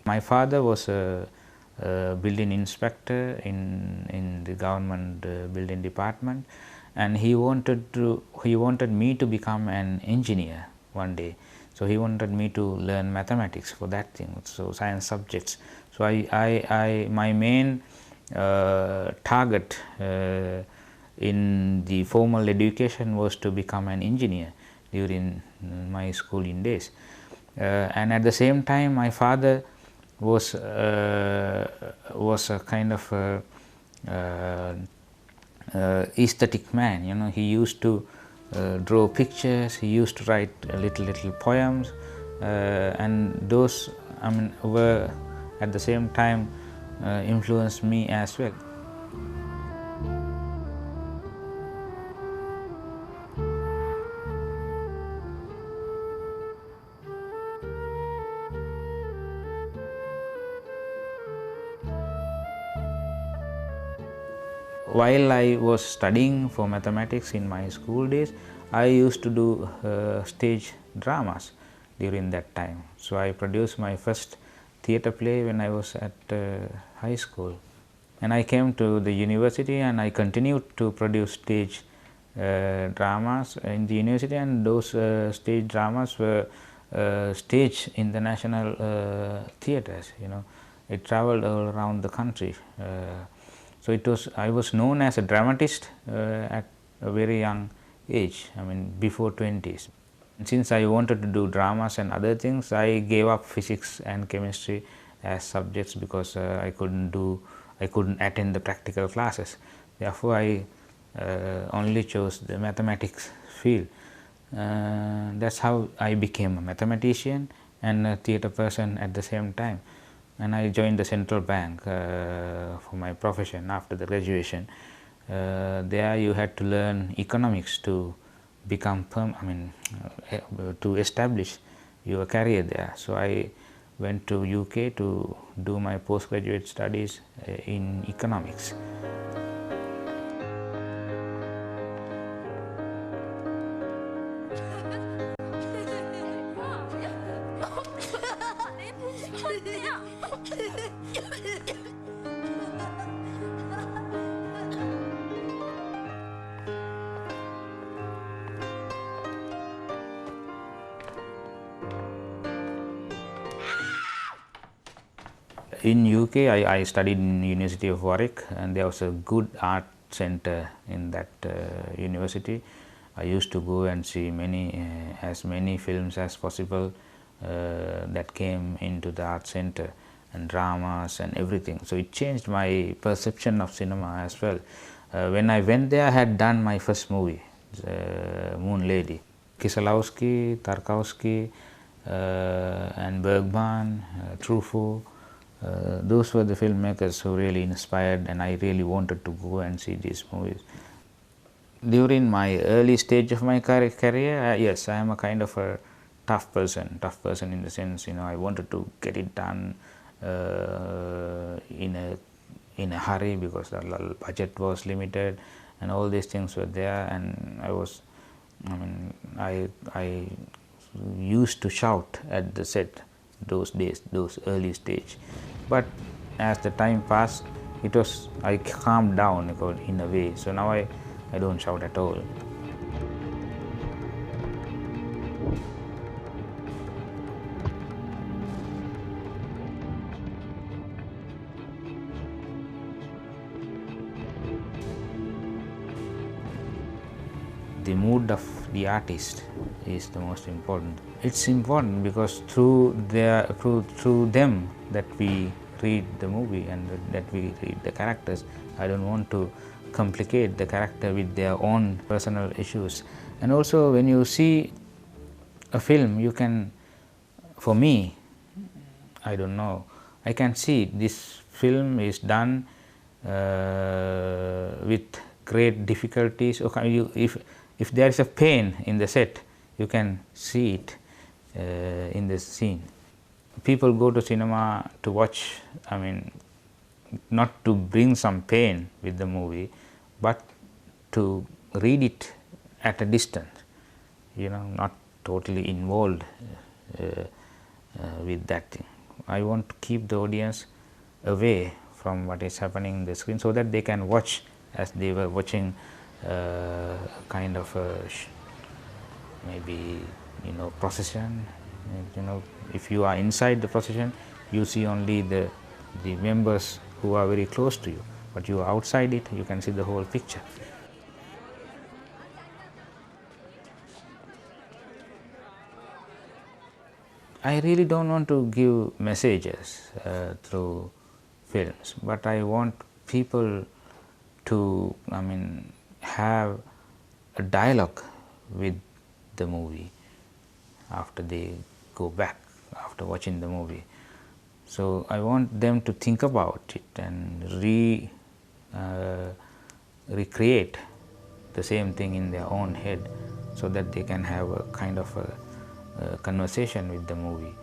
My father was a building inspector in the government building department, and he wanted me to become an engineer one day. So he wanted me to learn mathematics for that thing, so science subjects. So my main target in the formal education was to become an engineer during my schooling days. And at the same time, my father was a kind of aesthetic man. You know, he used to draw pictures. He used to write little poems, and those, I mean, were at the same time influenced me as well. While I was studying for mathematics in my school days, I used to do stage dramas during that time. So I produced my first theatre play when I was at high school. And I came to the university and I continued to produce stage dramas in the university, and those stage dramas were staged in the national theatres. You know, it traveled all around the country. So I was known as a dramatist at a very young age, I mean before 20s. And since I wanted to do dramas and other things, I gave up physics and chemistry as subjects because I couldn't attend the practical classes. Therefore, I only chose the mathematics field. That's how I became a mathematician and a theatre person at the same time. And I joined the central bank for my profession after the graduation. There you had to learn economics to become to establish your career there. So I went to UK to do my postgraduate studies in economics. In UK, I studied in University of Warwick, and there was a good art center in that university. I used to go and see as many films as possible that came into the art center, and dramas and everything. So it changed my perception of cinema as well. When I went there, I had done my first movie, Moon Lady. Kieslowski, Tarkovsky, and Bergman, Truffaut. Those were the filmmakers who really inspired, and I really wanted to go and see these movies. During my early stage of my career, yes, I am a kind of a tough person in the sense, you know, I wanted to get it done in a hurry because the budget was limited and all these things were there, and I used to shout at the set those days, those early stage. But as the time passed, I calmed down in a way. So now I don't shout at all. The mood of the artist is the most important. It's important because through them that we read the movie and that we read the characters. I don't want to complicate the character with their own personal issues. And also when you see a film, you can, for me, I don't know, I can see this film is done with great difficulties. Okay, if there is a pain in the set, you can see it in the scene. People go to cinema to watch, I mean, not to bring some pain with the movie, but to read it at a distance, you know, not totally involved with that thing. I want to keep the audience away from what is happening in the screen, so that they can watch as they were watching kind of a maybe procession. If you are inside the procession, you see only the members who are very close to you, but you are outside it, you can see the whole picture. I really don't want to give messages through films, but I want people to, have a dialogue with the movie after they go back after watching the movie. So I want them to think about it and recreate the same thing in their own head, so that they can have a kind of a conversation with the movie.